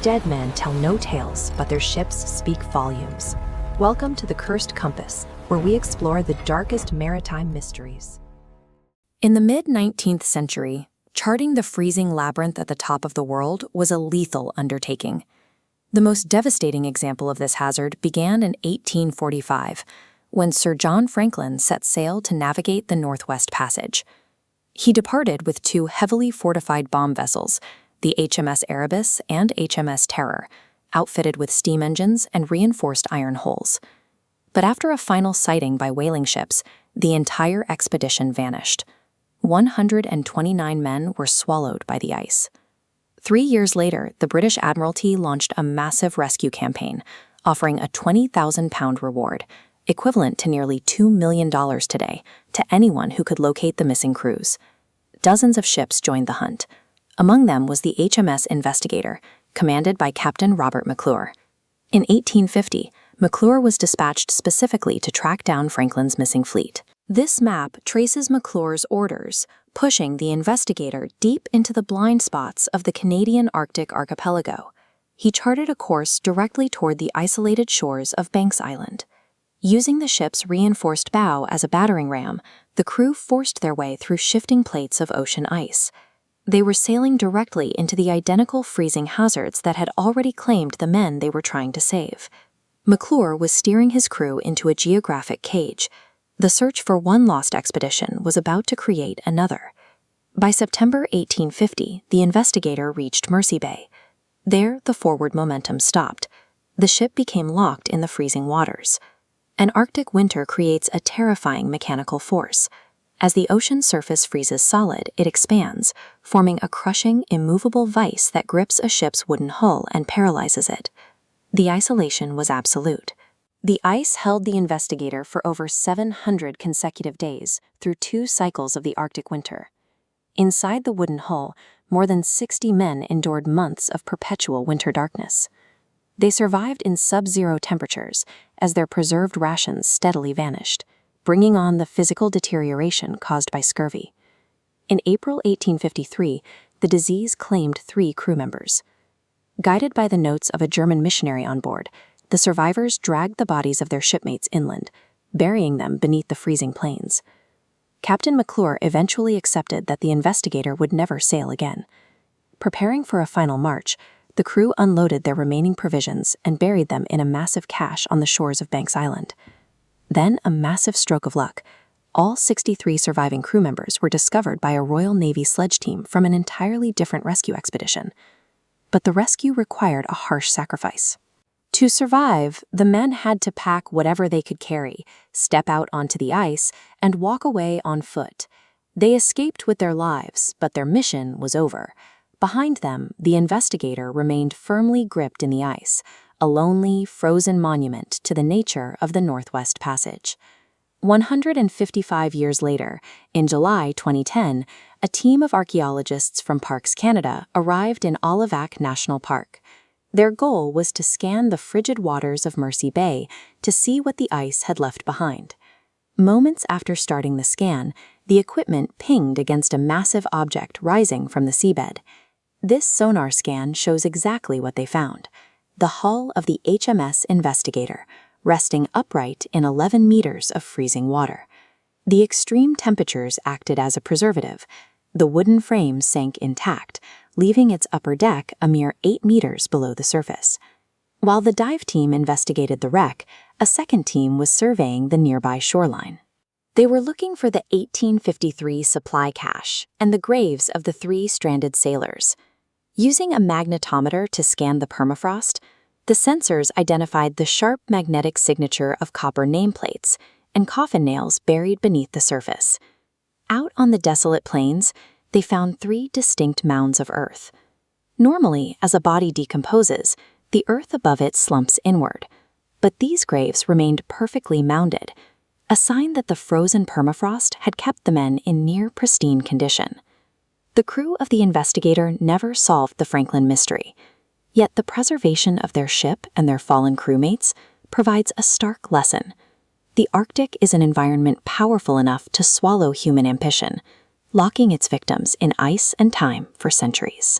Dead men tell no tales, but their ships speak volumes. Welcome to the Cursed Compass, where we explore the darkest maritime mysteries. In the mid-19th century, charting the freezing labyrinth at the top of the world was a lethal undertaking. The most devastating example of this hazard began in 1845, when Sir John Franklin set sail to navigate the Northwest Passage. He departed with two heavily fortified bomb vessels, the HMS Erebus and HMS Terror, outfitted with steam engines and reinforced iron hulls. But after a final sighting by whaling ships, the entire expedition vanished. 129 men were swallowed by the ice. 3 years later, the British Admiralty launched a massive rescue campaign, offering a £20,000 reward, equivalent to nearly $2 million today, to anyone who could locate the missing crews. Dozens of ships joined the hunt. Among them was the HMS Investigator, commanded by Captain Robert McClure. In 1850, McClure was dispatched specifically to track down Franklin's missing fleet. This map traces McClure's orders, pushing the Investigator deep into the blind spots of the Canadian Arctic archipelago. He charted a course directly toward the isolated shores of Banks Island. Using the ship's reinforced bow as a battering ram, the crew forced their way through shifting plates of ocean ice. They were sailing directly into the identical freezing hazards that had already claimed the men they were trying to save. McClure was steering his crew into a geographic cage. The search for one lost expedition was about to create another. By September 1850, the Investigator reached Mersey Bay. There, the forward momentum stopped. The ship became locked in the freezing waters. An Arctic winter creates a terrifying mechanical force. As the ocean surface freezes solid, it expands, forming a crushing, immovable vice that grips a ship's wooden hull and paralyzes it. The isolation was absolute. The ice held the Investigator for over 700 consecutive days through 2 cycles of the Arctic winter. Inside the wooden hull, more than 60 men endured months of perpetual winter darkness. They survived in sub-zero temperatures as their preserved rations steadily vanished, bringing on the physical deterioration caused by scurvy. In April 1853, the disease claimed 3 crew members. Guided by the notes of a German missionary on board, the survivors dragged the bodies of their shipmates inland, burying them beneath the freezing plains. Captain McClure eventually accepted that the Investigator would never sail again. Preparing for a final march, the crew unloaded their remaining provisions and buried them in a massive cache on the shores of Banks Island. Then, a massive stroke of luck. All 63 surviving crew members were discovered by a Royal Navy sledge team from an entirely different rescue expedition. But the rescue required a harsh sacrifice. To survive, the men had to pack whatever they could carry, step out onto the ice, and walk away on foot. They escaped with their lives, but their mission was over. Behind them, the Investigator remained firmly gripped in the ice, a lonely, frozen monument to the nature of the Northwest Passage. 155 years later, in July 2010, a team of archaeologists from Parks Canada arrived in Olivac National Park. Their goal was to scan the frigid waters of Mersey Bay to see what the ice had left behind. Moments after starting the scan, the equipment pinged against a massive object rising from the seabed. This sonar scan shows exactly what they found: the hull of the HMS Investigator, resting upright in 11 meters of freezing water. The extreme temperatures acted as a preservative. The wooden frame sank intact, leaving its upper deck a mere 8 meters below the surface. While the dive team investigated the wreck, a second team was surveying the nearby shoreline. They were looking for the 1853 supply cache and the graves of the 3 stranded sailors. Using a magnetometer to scan the permafrost, the sensors identified the sharp magnetic signature of copper nameplates and coffin nails buried beneath the surface. Out on the desolate plains, they found 3 distinct mounds of earth. Normally, as a body decomposes, the earth above it slumps inward, but these graves remained perfectly mounded, a sign that the frozen permafrost had kept the men in near pristine condition. The crew of the Investigator never solved the Franklin mystery, yet the preservation of their ship and their fallen crewmates provides a stark lesson. The Arctic is an environment powerful enough to swallow human ambition, locking its victims in ice and time for centuries.